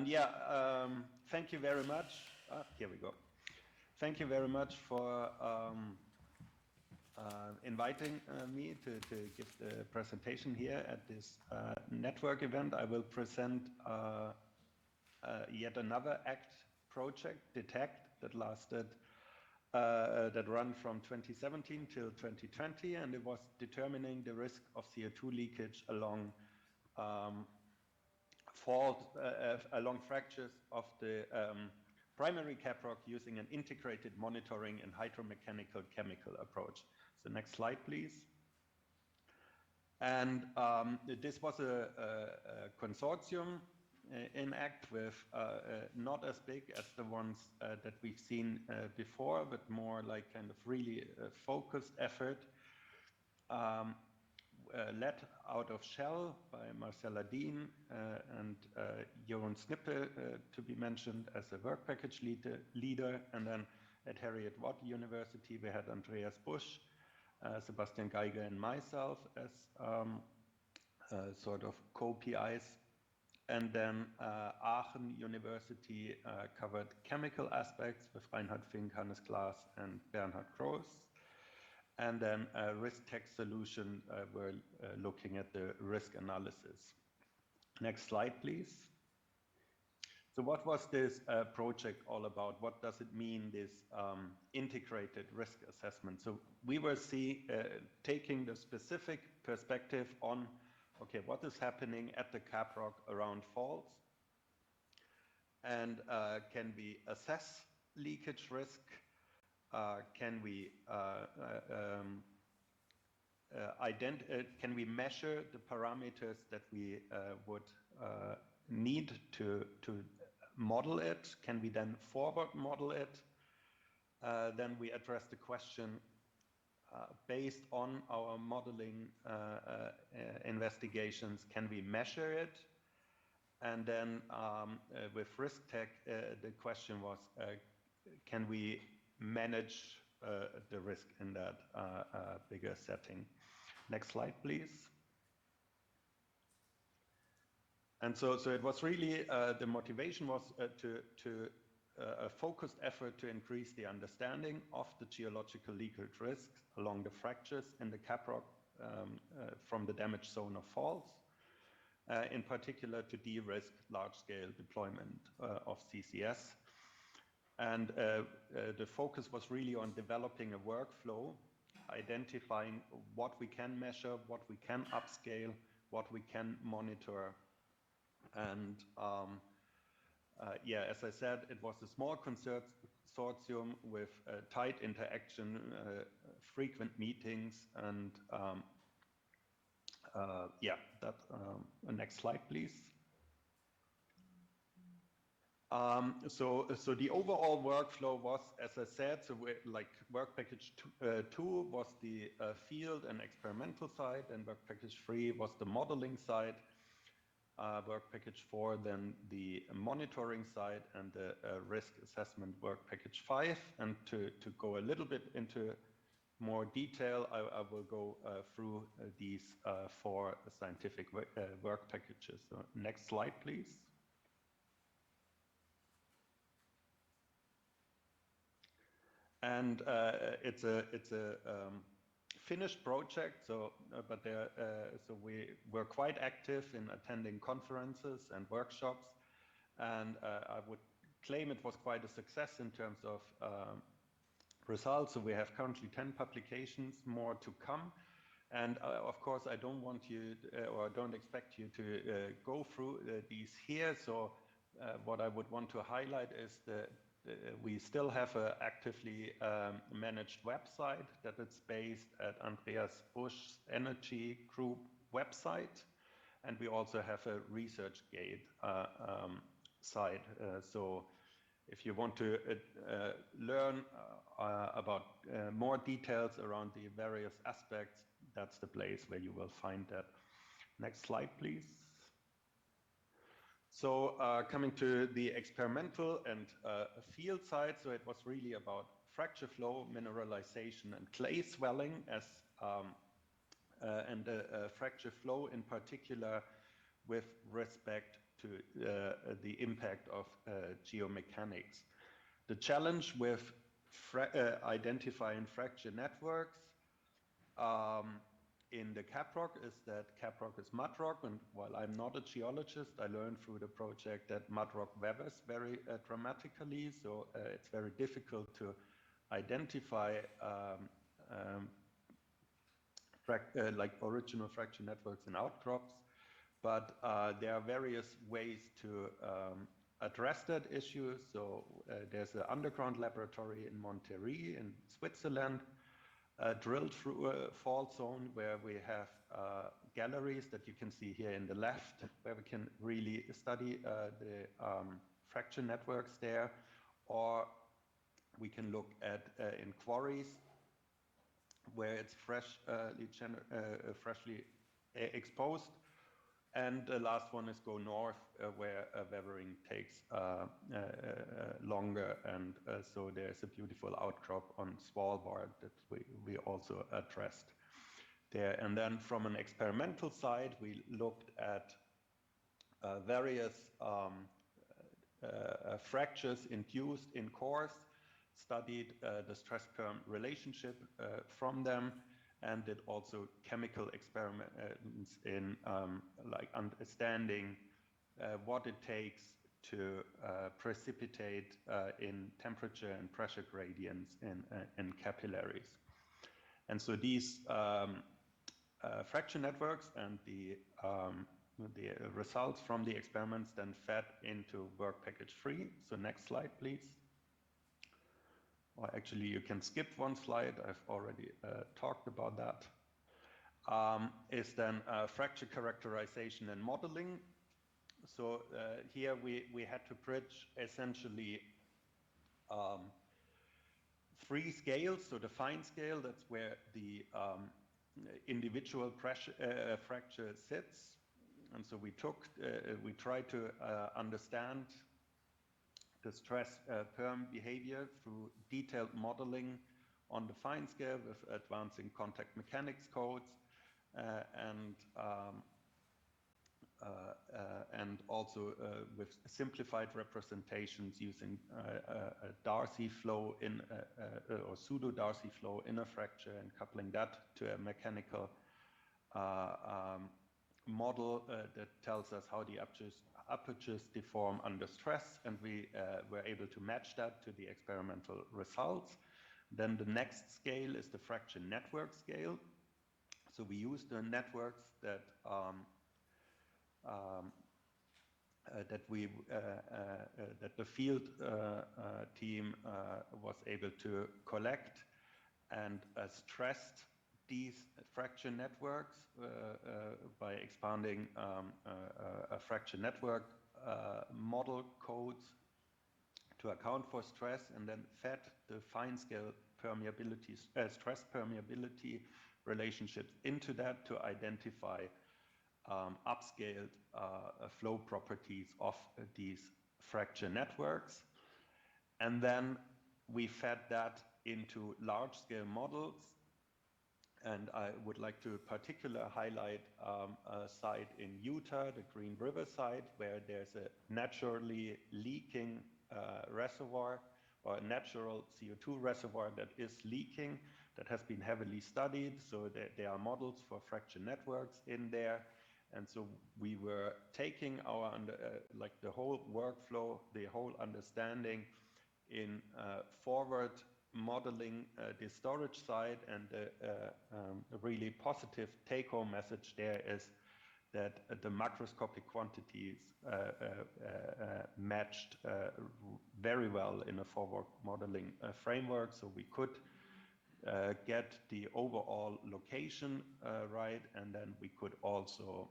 Thank you very much. Here we go. Thank you very much for inviting me to give the presentation here at this network event. I will present yet another ACT project, DETECT, that lasted, that ran from 2017 till 2020, and it was determining the risk of CO2 leakage along along fractures of the primary caprock using an integrated monitoring and hydromechanical chemical approach. So next slide, please. And this was a consortium in ACT with not as big as the ones that we've seen before, but more like kind of really focused effort. Led out of Shell by Marcella Dean and Jeroen Snippe, to be mentioned as a work package leader. And then at Heriot University, we had Andreas Busch, Sebastian Geiger, and myself as sort of co-PIs. And then Aachen University covered chemical aspects with Reinhard Fink, Hannes Klaas, and Bernhard Groß. And then risk tech solution, we're looking at the risk analysis. Next slide, please. So what was this project all about? What does it mean, this integrated risk assessment? So we were taking the specific perspective on, okay, what is happening at the caprock around faults? And can we assess leakage risk? Can we measure the parameters that we would need to model it? Can we then forward model it? Then we address the question based on our modeling investigations, can we measure it? And then with risk tech, the question was, can we manage the risk in that bigger setting? Next slide, please. And so it was really, the motivation was to a focused effort to increase the understanding of the geological leakage risks along the fractures in the caprock from the damage zone of faults, in particular to de-risk large-scale deployment of CCS. And the focus was really on developing a workflow, identifying what we can measure, what we can upscale, what we can monitor. And as I said, it was a small consortium with tight interaction, frequent meetings, and next slide, please. So the overall workflow was, as I said, so like work package 2 was the field and experimental side, and work package 3 was the modeling side. Work package 4, then the monitoring side, and the risk assessment work package 5. And to go a little bit into more detail, I will go through these 4 scientific work packages. So next slide, please. And it's a finished project, so we were quite active in attending conferences and workshops, and I would claim it was quite a success in terms of results. So we have currently 10 publications, more to come, and of course I don't want you or don't expect you to go through these here. So what I would want to highlight is we still have an actively managed website that is based at Andreas Busch's Energy Group website. And we also have a ResearchGate site. So if you want to learn about more details around the various aspects, that's the place where you will find that. Next slide, please. So coming to the experimental and field side, so it was really about fracture flow, mineralization, and clay swelling as and fracture flow in particular with respect to the impact of geomechanics. The challenge with identifying fracture networks in the caprock is that caprock is mudrock, and while I'm not a geologist, I learned through the project that mudrock weathers very dramatically, so it's very difficult to identify like original fracture networks in outcrops, but there are various ways to address that issue. So there's an underground laboratory in Monterrey in Switzerland, drilled through a fault zone where we have galleries that you can see here in the left, where we can really study the fracture networks there, or we can look at in quarries where it's freshly exposed. And the last one is go north, where weathering takes longer, and so there's a beautiful outcrop on Svalbard that we also addressed there. And then from an experimental side, we looked at various fractures induced in cores, studied the stress-perm relationship from them, and did also chemical experiments in like understanding what it takes to precipitate in temperature and pressure gradients in capillaries. And so these fracture networks and the results from the experiments then fed into work package 3. So next slide, please. Or actually, you can skip one slide. I've already talked about that. Is then fracture characterization and modeling. So here we had to bridge essentially 3 scales. So the fine scale, that's where the individual fracture sits. And so we tried to understand the stress perm behavior through detailed modeling on the fine scale with advancing contact mechanics codes and also with simplified representations using a Darcy flow in or pseudo Darcy flow in a fracture and coupling that to a mechanical model that tells us how the apertures deform under stress, and we were able to match that to the experimental results. Then the next scale is the fracture network scale. So we use the networks that that the field team was able to collect and stressed these fracture networks by expanding a fracture network model codes to account for stress, and then fed the fine scale permeability, stress permeability relationships into that to identify upscaled flow properties of these fracture networks. And then we fed that into large scale models. And I would like to particularly highlight a site in Utah, the Green River site, where there's a naturally leaking reservoir, or a natural CO2 reservoir that is leaking, that has been heavily studied. So there are models for fracture networks in there. And so we were taking our like the whole workflow, the whole understanding in forward modeling the storage side, and a really positive take-home message there is that the macroscopic quantities matched very well in a forward modeling framework. So we could get the overall location right, and then we could also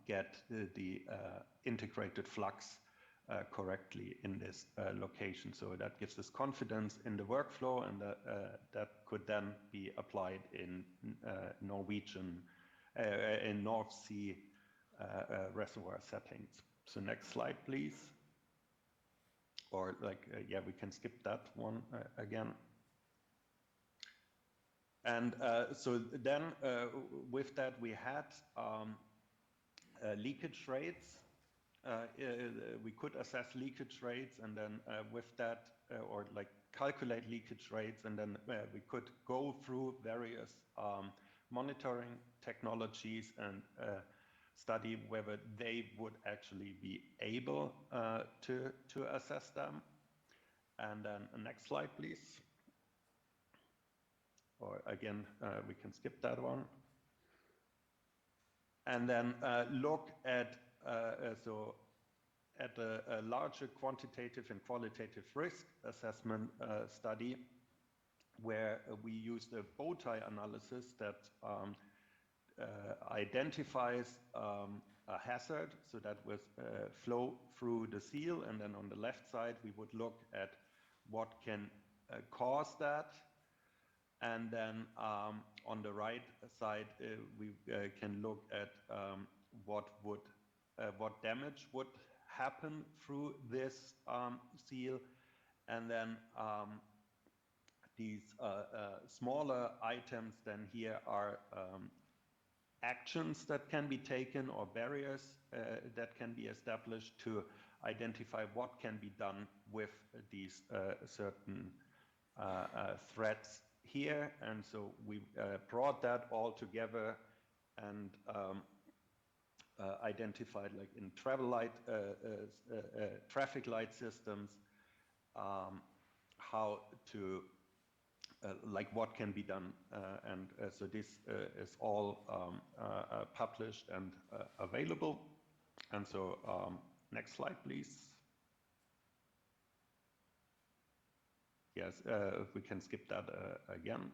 get the integrated flux correctly in this location. So that gives us confidence in the workflow, and that could then be applied in Norwegian, in North Sea reservoir settings. So next slide, please. Or like, yeah, we can skip that one again. And so then with that, we had leakage rates we could assess leakage rates, and then with that, or like calculate leakage rates, and then we could go through various monitoring technologies and study whether they would actually be able to assess them. And then next slide, please. Or again, we can skip that one. And then look at at a larger quantitative and qualitative risk assessment study, where we used a bow tie analysis that identifies a hazard, so that was flow through the seal, and then on the left side we would look at what can cause that, and then on the right side we can look at what damage would happen through this seal, and then these smaller items then here are actions that can be taken or barriers that can be established to identify what can be done with these certain threats here. And so we brought that all together and identified, like in traffic light systems, how to like what can be done, and so this is all published and available. And so next slide, please. Yes, we can skip that again.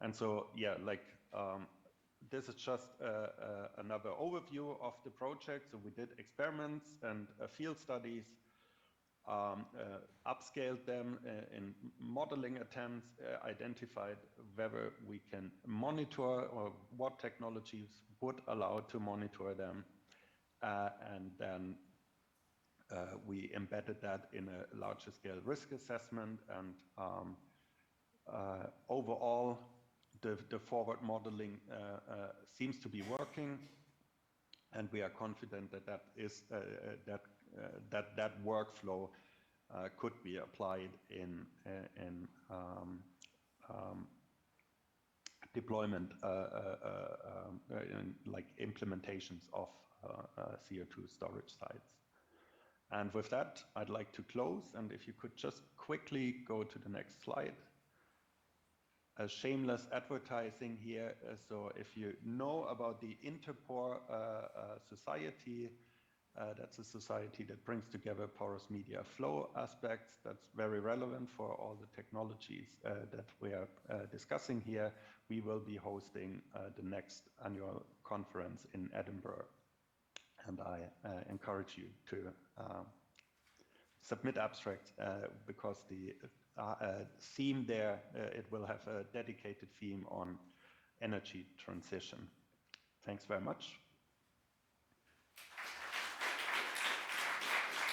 And so yeah, like this is just another overview of the project. So we did experiments and field studies, upscaled them in modeling attempts, identified whether we can monitor or what technologies would allow to monitor them, and then we embedded that in a larger scale risk assessment. And overall, the forward modeling seems to be working, and we are confident that that workflow could be applied in deployment, in like implementations of CO2 storage sites. And with that, I'd like to close, and if you could just quickly go to the next slide. A shameless advertising here. So if you know about the Interpor Society, that's a society that brings together porous media flow aspects. That's very relevant for all the technologies that we are discussing here. We will be hosting the next annual conference in Edinburgh, and I encourage you to submit abstracts because the theme there, it will have a dedicated theme on energy transition. Thanks very much.